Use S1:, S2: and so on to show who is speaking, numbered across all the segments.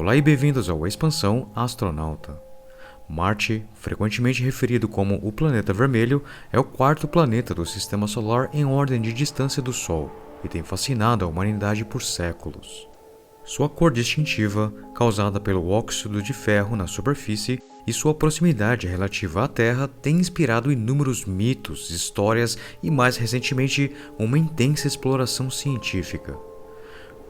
S1: Olá e bem-vindos ao Expansão Astronauta. Marte, frequentemente referido como o planeta vermelho, é o quarto planeta do Sistema Solar em ordem de distância do Sol e tem fascinado a humanidade por séculos. Sua cor distintiva, causada pelo óxido de ferro na superfície, e sua proximidade relativa à Terra têm inspirado inúmeros mitos, histórias e, mais recentemente, uma intensa exploração científica.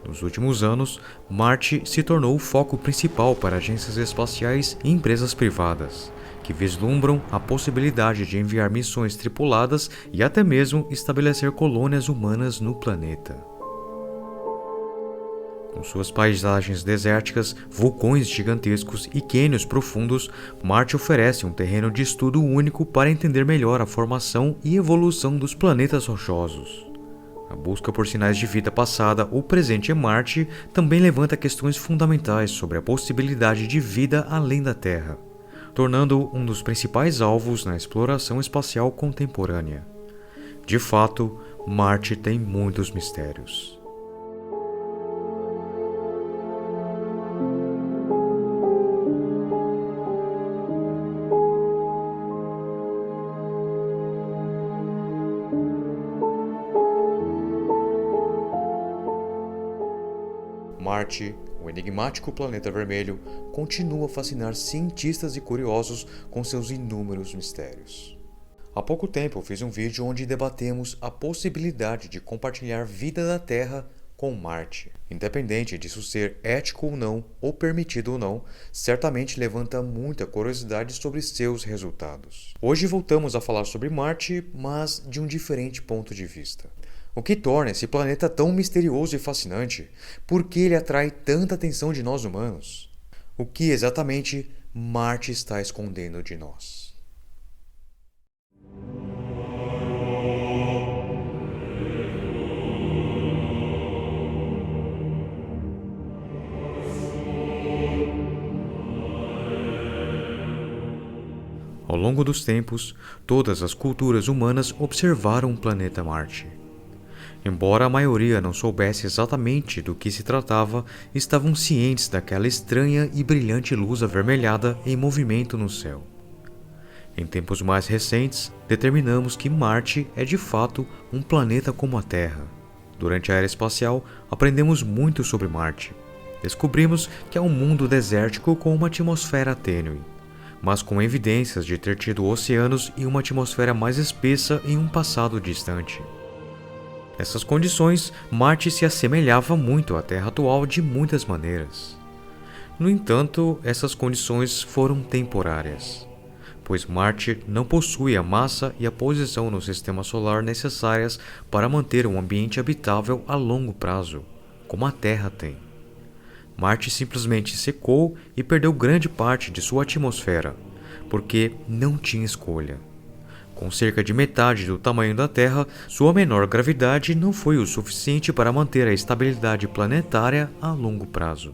S1: Nos últimos anos, Marte se tornou o foco principal para agências espaciais e empresas privadas, que vislumbram a possibilidade de enviar missões tripuladas e até mesmo estabelecer colônias humanas no planeta. Com suas paisagens desérticas, vulcões gigantescos e cânions profundos, Marte oferece um terreno de estudo único para entender melhor a formação e evolução dos planetas rochosos. A busca por sinais de vida passada ou presente em Marte também levanta questões fundamentais sobre a possibilidade de vida além da Terra, tornando-o um dos principais alvos na exploração espacial contemporânea. De fato, Marte tem muitos mistérios. Marte, o enigmático planeta vermelho, continua a fascinar cientistas e curiosos com seus inúmeros mistérios. Há pouco tempo fiz um vídeo onde debatemos a possibilidade de compartilhar vida da Terra com Marte. Independente disso ser ético ou não, ou permitido ou não, certamente levanta muita curiosidade sobre seus resultados. Hoje voltamos a falar sobre Marte, mas de um diferente ponto de vista. O que torna esse planeta tão misterioso e fascinante? Por que ele atrai tanta atenção de nós humanos? O que exatamente Marte está escondendo de nós? Ao longo dos tempos, todas as culturas humanas observaram o planeta Marte. Embora a maioria não soubesse exatamente do que se tratava, estavam cientes daquela estranha e brilhante luz avermelhada em movimento no céu. Em tempos mais recentes, determinamos que Marte é de fato um planeta como a Terra. Durante a era espacial, aprendemos muito sobre Marte. Descobrimos que é um mundo desértico com uma atmosfera tênue, mas com evidências de ter tido oceanos e uma atmosfera mais espessa em um passado distante. Nessas condições, Marte se assemelhava muito à Terra atual de muitas maneiras. No entanto, essas condições foram temporárias, pois Marte não possui a massa e a posição no sistema solar necessárias para manter um ambiente habitável a longo prazo, como a Terra tem. Marte simplesmente secou e perdeu grande parte de sua atmosfera, porque não tinha escolha. Com cerca de metade do tamanho da Terra, sua menor gravidade não foi o suficiente para manter a estabilidade planetária a longo prazo.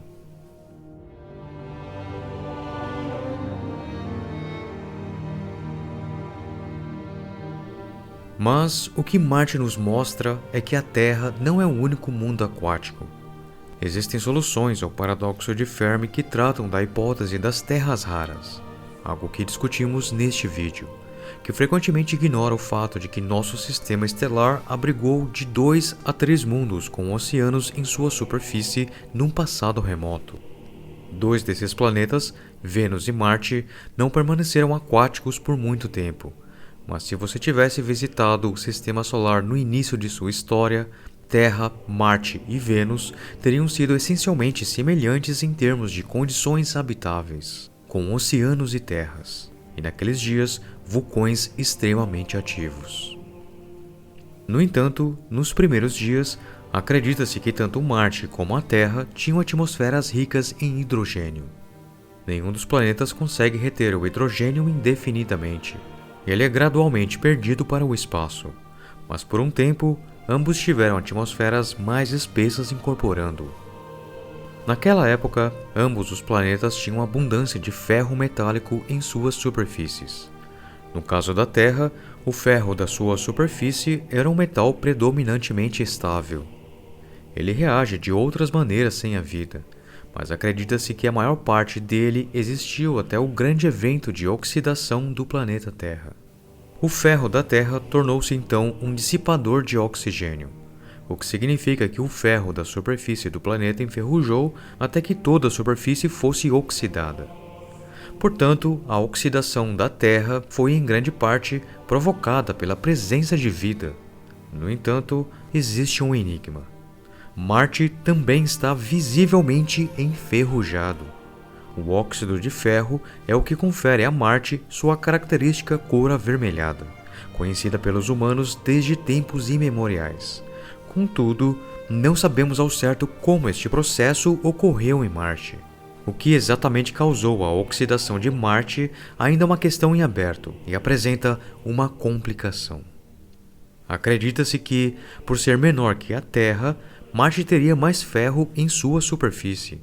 S1: Mas o que Marte nos mostra é que a Terra não é o único mundo aquático. Existem soluções ao paradoxo de Fermi que tratam da hipótese das terras raras, algo que discutimos neste vídeo, que frequentemente ignora o fato de que nosso sistema estelar abrigou de 2 a 3 mundos com oceanos em sua superfície num passado remoto. 2 desses planetas, Vênus e Marte, não permaneceram aquáticos por muito tempo, mas se você tivesse visitado o sistema solar no início de sua história, Terra, Marte e Vênus teriam sido essencialmente semelhantes em termos de condições habitáveis, com oceanos e terras, e naqueles dias, vulcões extremamente ativos. No entanto, nos primeiros dias, acredita-se que tanto Marte como a Terra tinham atmosferas ricas em hidrogênio. Nenhum dos planetas consegue reter o hidrogênio indefinidamente. Ele é gradualmente perdido para o espaço, mas por um tempo, ambos tiveram atmosferas mais espessas incorporando-o. Naquela época, ambos os planetas tinham abundância de ferro metálico em suas superfícies. No caso da Terra, o ferro da sua superfície era um metal predominantemente estável. Ele reage de outras maneiras sem a vida, mas acredita-se que a maior parte dele existiu até o grande evento de oxidação do planeta Terra. O ferro da Terra tornou-se então um dissipador de oxigênio, o que significa que o ferro da superfície do planeta enferrujou até que toda a superfície fosse oxidada. Portanto, a oxidação da Terra foi em grande parte provocada pela presença de vida. No entanto, existe um enigma. Marte também está visivelmente enferrujado. O óxido de ferro é o que confere a Marte sua característica cor avermelhada, conhecida pelos humanos desde tempos imemoriais. Contudo, não sabemos ao certo como este processo ocorreu em Marte. O que exatamente causou a oxidação de Marte ainda é uma questão em aberto e apresenta uma complicação. Acredita-se que, por ser menor que a Terra, Marte teria mais ferro em sua superfície,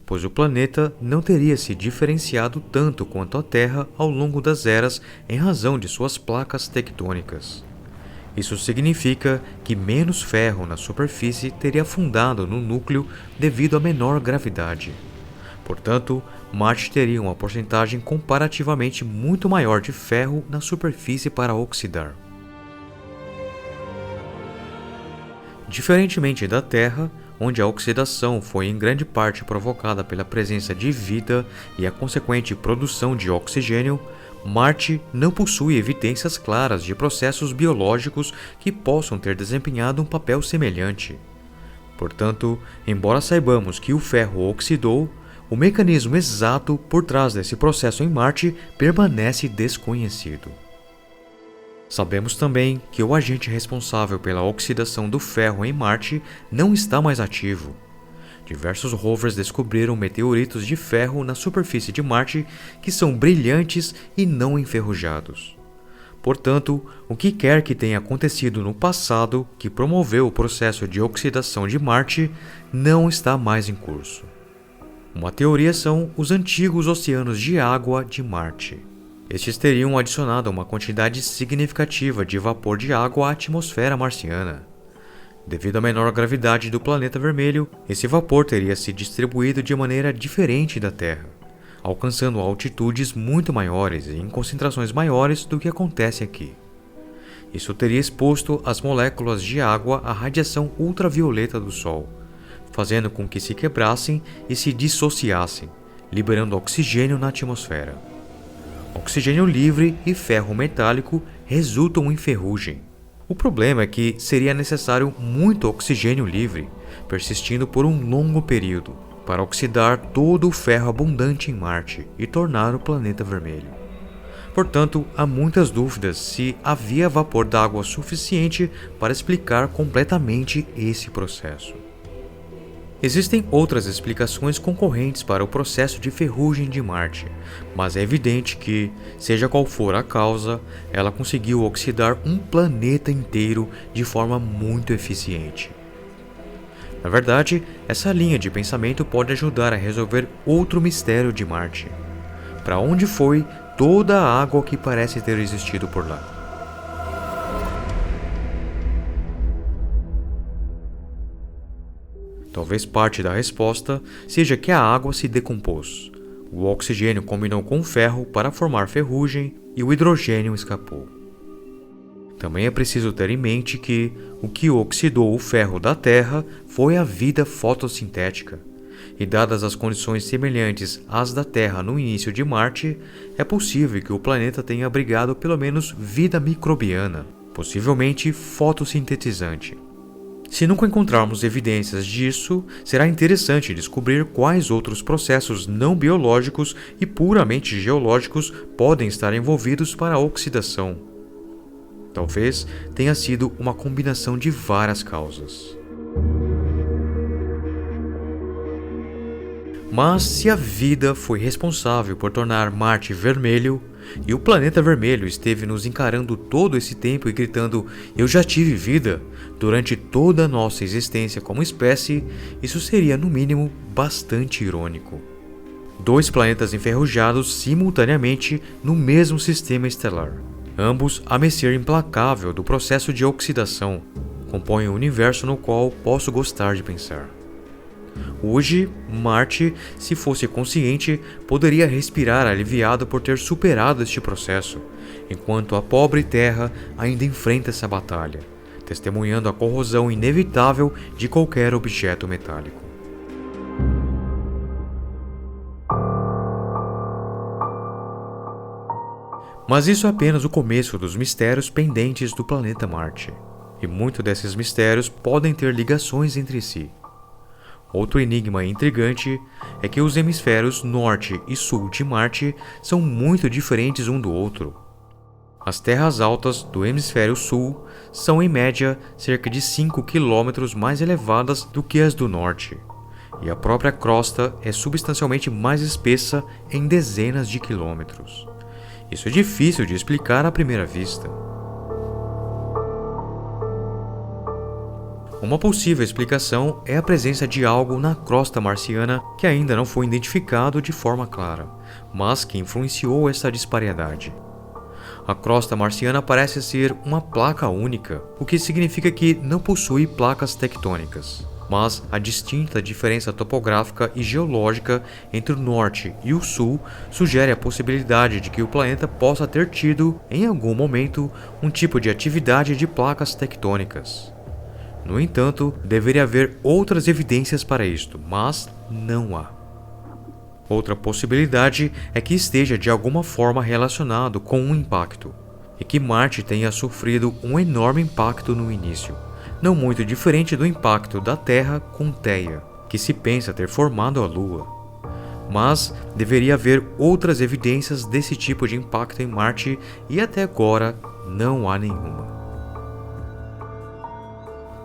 S1: pois o planeta não teria se diferenciado tanto quanto a Terra ao longo das eras em razão de suas placas tectônicas. Isso significa que menos ferro na superfície teria afundado no núcleo devido à menor gravidade. Portanto, Marte teria uma porcentagem comparativamente muito maior de ferro na superfície para oxidar. Diferentemente da Terra, onde a oxidação foi em grande parte provocada pela presença de vida e a consequente produção de oxigênio, Marte não possui evidências claras de processos biológicos que possam ter desempenhado um papel semelhante. Portanto, embora saibamos que o ferro oxidou, o mecanismo exato por trás desse processo em Marte permanece desconhecido. Sabemos também que o agente responsável pela oxidação do ferro em Marte não está mais ativo. Diversos rovers descobriram meteoritos de ferro na superfície de Marte que são brilhantes e não enferrujados. Portanto, o que quer que tenha acontecido no passado que promoveu o processo de oxidação de Marte não está mais em curso. Uma teoria são os antigos oceanos de água de Marte. Estes teriam adicionado uma quantidade significativa de vapor de água à atmosfera marciana. Devido à menor gravidade do planeta vermelho, esse vapor teria se distribuído de maneira diferente da Terra, alcançando altitudes muito maiores e em concentrações maiores do que acontece aqui. Isso teria exposto as moléculas de água à radiação ultravioleta do Sol, fazendo com que se quebrassem e se dissociassem, liberando oxigênio na atmosfera. Oxigênio livre e ferro metálico resultam em ferrugem. O problema é que seria necessário muito oxigênio livre, persistindo por um longo período, para oxidar todo o ferro abundante em Marte e tornar o planeta vermelho. Portanto, há muitas dúvidas se havia vapor d'água suficiente para explicar completamente esse processo. Existem outras explicações concorrentes para o processo de ferrugem de Marte, mas é evidente que, seja qual for a causa, ela conseguiu oxidar um planeta inteiro de forma muito eficiente. Na verdade, essa linha de pensamento pode ajudar a resolver outro mistério de Marte. Para onde foi toda a água que parece ter existido por lá? Talvez parte da resposta seja que a água se decompôs. O oxigênio combinou com o ferro para formar ferrugem e o hidrogênio escapou. Também é preciso ter em mente que o que oxidou o ferro da Terra foi a vida fotossintética. E dadas as condições semelhantes às da Terra no início de Marte, é possível que o planeta tenha abrigado pelo menos vida microbiana, possivelmente fotossintetizante. Se nunca encontrarmos evidências disso, será interessante descobrir quais outros processos não biológicos e puramente geológicos podem estar envolvidos para a oxidação. Talvez tenha sido uma combinação de várias causas. Mas se a vida foi responsável por tornar Marte vermelho, e o planeta vermelho esteve nos encarando todo esse tempo e gritando "Eu já tive vida" durante toda a nossa existência como espécie, isso seria no mínimo bastante irônico. Dois planetas enferrujados simultaneamente no mesmo sistema estelar, ambos a mercê implacável do processo de oxidação, compõem o universo no qual posso gostar de pensar. Hoje, Marte, se fosse consciente, poderia respirar aliviado por ter superado este processo, enquanto a pobre Terra ainda enfrenta essa batalha, testemunhando a corrosão inevitável de qualquer objeto metálico. Mas isso é apenas o começo dos mistérios pendentes do planeta Marte, e muitos desses mistérios podem ter ligações entre si. Outro enigma intrigante é que os hemisférios norte e sul de Marte são muito diferentes um do outro. As terras altas do hemisfério sul são em média cerca de 5 km mais elevadas do que as do norte, e a própria crosta é substancialmente mais espessa em dezenas de quilômetros. Isso é difícil de explicar à primeira vista. Uma possível explicação é a presença de algo na crosta marciana que ainda não foi identificado de forma clara, mas que influenciou essa disparidade. A crosta marciana parece ser uma placa única, o que significa que não possui placas tectônicas. Mas a distinta diferença topográfica e geológica entre o norte e o sul sugere a possibilidade de que o planeta possa ter tido, em algum momento, um tipo de atividade de placas tectônicas. No entanto, deveria haver outras evidências para isto, mas não há. Outra possibilidade é que esteja de alguma forma relacionado com um impacto, e que Marte tenha sofrido um enorme impacto no início, não muito diferente do impacto da Terra com Theia, que se pensa ter formado a Lua. Mas deveria haver outras evidências desse tipo de impacto em Marte e até agora não há nenhuma.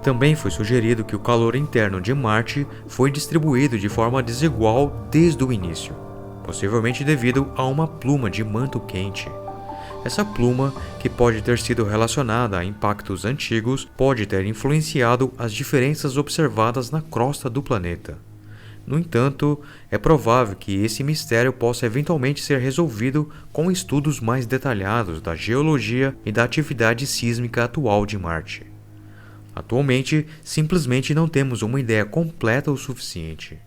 S1: Também foi sugerido que o calor interno de Marte foi distribuído de forma desigual desde o início, possivelmente devido a uma pluma de manto quente. Essa pluma, que pode ter sido relacionada a impactos antigos, pode ter influenciado as diferenças observadas na crosta do planeta. No entanto, é provável que esse mistério possa eventualmente ser resolvido com estudos mais detalhados da geologia e da atividade sísmica atual de Marte. Atualmente, simplesmente não temos uma ideia completa o suficiente.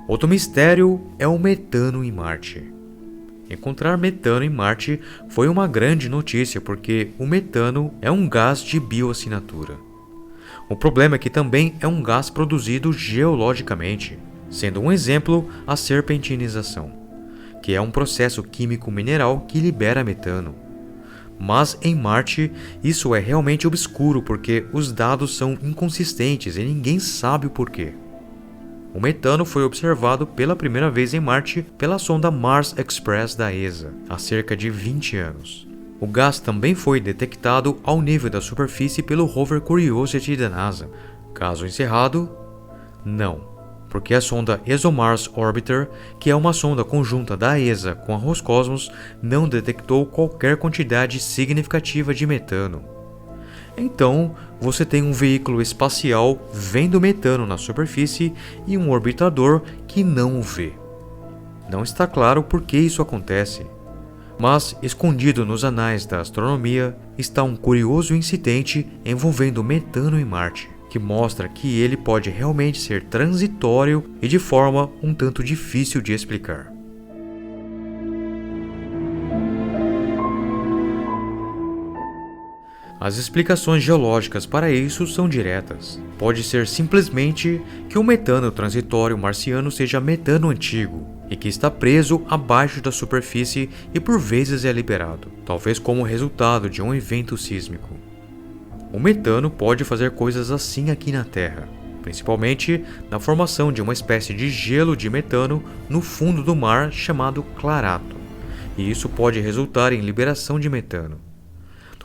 S1: Outro mistério é o metano em Marte. Encontrar metano em Marte foi uma grande notícia porque o metano é um gás de bioassinatura. O problema é que também é um gás produzido geologicamente, sendo um exemplo a serpentinização, que é um processo químico mineral que libera metano. Mas em Marte isso é realmente obscuro porque os dados são inconsistentes e ninguém sabe o porquê. O metano foi observado pela primeira vez em Marte pela sonda Mars Express da ESA, há cerca de 20 anos. O gás também foi detectado ao nível da superfície pelo rover Curiosity da NASA. Caso encerrado? Não, porque a sonda ExoMars Orbiter, que é uma sonda conjunta da ESA com a Roscosmos, não detectou qualquer quantidade significativa de metano. Então, você tem um veículo espacial vendo metano na superfície e um orbitador que não o vê. Não está claro por que isso acontece, mas escondido nos anais da astronomia está um curioso incidente envolvendo metano em Marte, que mostra que ele pode realmente ser transitório e de forma um tanto difícil de explicar. As explicações geológicas para isso são diretas. Pode ser simplesmente que o metano transitório marciano seja metano antigo e que está preso abaixo da superfície e por vezes é liberado, talvez como resultado de um evento sísmico. O metano pode fazer coisas assim aqui na Terra, principalmente na formação de uma espécie de gelo de metano no fundo do mar chamado clarato, e isso pode resultar em liberação de metano.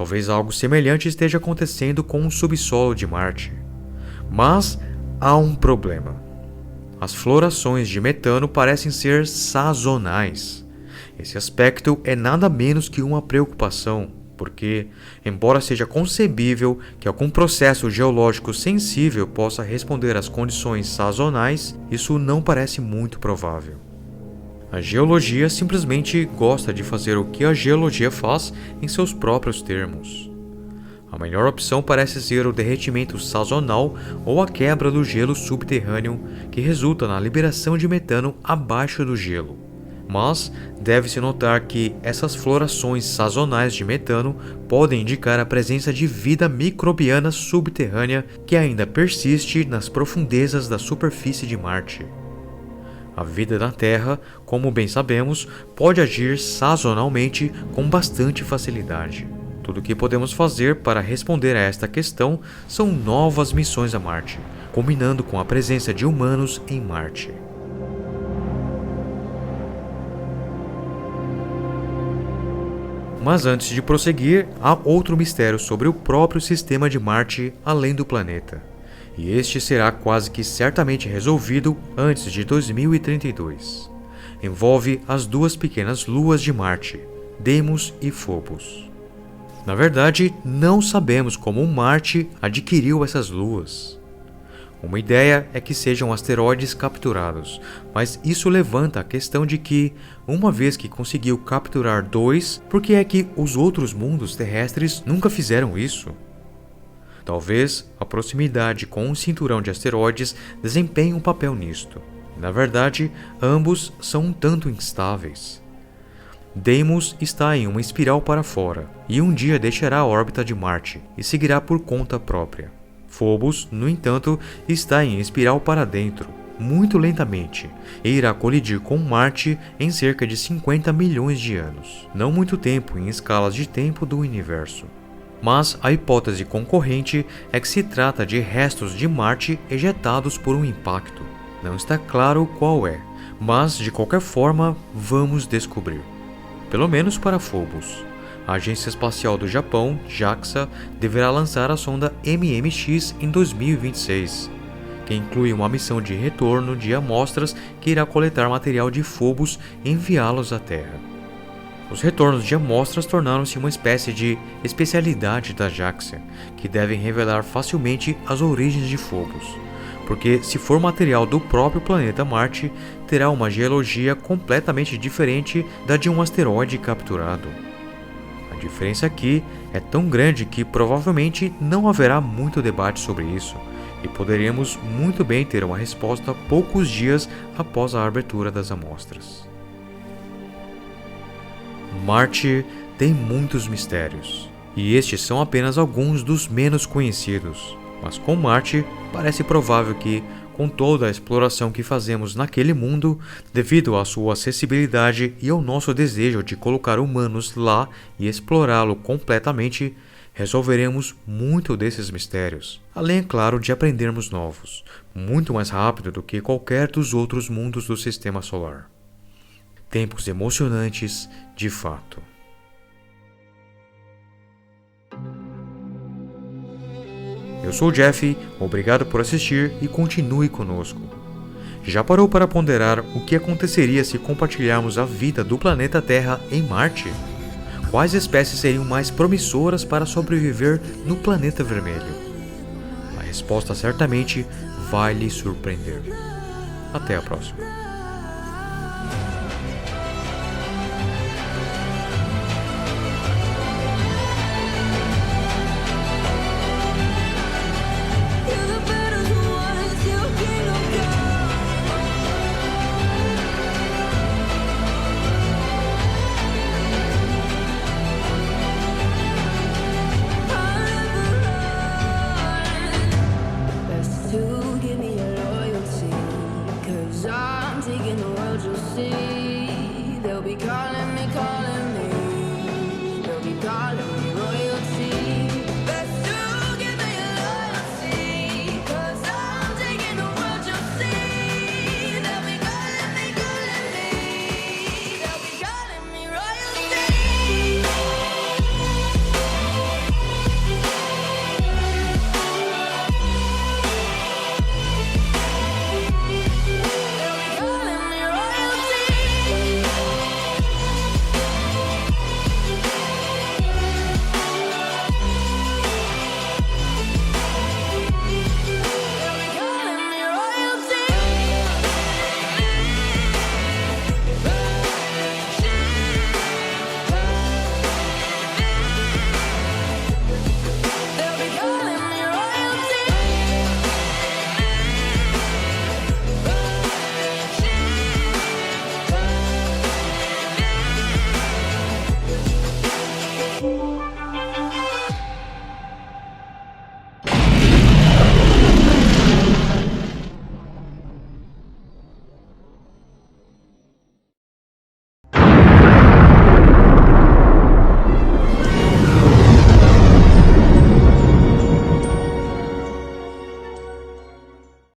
S1: Talvez algo semelhante esteja acontecendo com o subsolo de Marte. Mas há um problema. As florações de metano parecem ser sazonais. Esse aspecto é nada menos que uma preocupação, porque, embora seja concebível que algum processo geológico sensível possa responder às condições sazonais, isso não parece muito provável. A geologia simplesmente gosta de fazer o que a geologia faz em seus próprios termos. A melhor opção parece ser o derretimento sazonal ou a quebra do gelo subterrâneo, que resulta na liberação de metano abaixo do gelo. Mas deve-se notar que essas florações sazonais de metano podem indicar a presença de vida microbiana subterrânea que ainda persiste nas profundezas da superfície de Marte. A vida na Terra, como bem sabemos, pode agir sazonalmente com bastante facilidade. Tudo o que podemos fazer para responder a esta questão são novas missões a Marte, combinando com a presença de humanos em Marte. Mas antes de prosseguir, há outro mistério sobre o próprio sistema de Marte além do planeta. E este será quase que certamente resolvido antes de 2032. Envolve as duas pequenas luas de Marte, Deimos e Phobos. Na verdade, não sabemos como Marte adquiriu essas luas. Uma ideia é que sejam asteroides capturados, mas isso levanta a questão de que, uma vez que conseguiu capturar dois, por que é que os outros mundos terrestres nunca fizeram isso? Talvez a proximidade com um cinturão de asteroides desempenhe um papel nisto. Na verdade, ambos são um tanto instáveis. Deimos está em uma espiral para fora, e um dia deixará a órbita de Marte e seguirá por conta própria. Phobos, no entanto, está em espiral para dentro, muito lentamente, e irá colidir com Marte em cerca de 50 milhões de anos, não muito tempo em escalas de tempo do universo. Mas a hipótese concorrente é que se trata de restos de Marte ejetados por um impacto. Não está claro qual é, mas de qualquer forma vamos descobrir. Pelo menos para Phobos. A Agência Espacial do Japão, JAXA, deverá lançar a sonda MMX em 2026, que inclui uma missão de retorno de amostras que irá coletar material de Phobos e enviá-los à Terra. Os retornos de amostras tornaram-se uma espécie de especialidade da JAXA, que devem revelar facilmente as origens de Phobos, porque se for material do próprio planeta Marte, terá uma geologia completamente diferente da de um asteroide capturado. A diferença aqui é tão grande que provavelmente não haverá muito debate sobre isso, e poderemos muito bem ter uma resposta poucos dias após a abertura das amostras. Marte tem muitos mistérios, e estes são apenas alguns dos menos conhecidos. Mas com Marte, parece provável que, com toda a exploração que fazemos naquele mundo, devido à sua acessibilidade e ao nosso desejo de colocar humanos lá e explorá-lo completamente, resolveremos muito desses mistérios, além, é claro, de aprendermos novos, muito mais rápido do que qualquer dos outros mundos do Sistema Solar. Tempos emocionantes, de fato. Eu sou o Jeff, obrigado por assistir e continue conosco. Já parou para ponderar o que aconteceria se compartilharmos a vida do planeta Terra em Marte? Quais espécies seriam mais promissoras para sobreviver no planeta vermelho? A resposta certamente vai lhe surpreender. Até a próxima.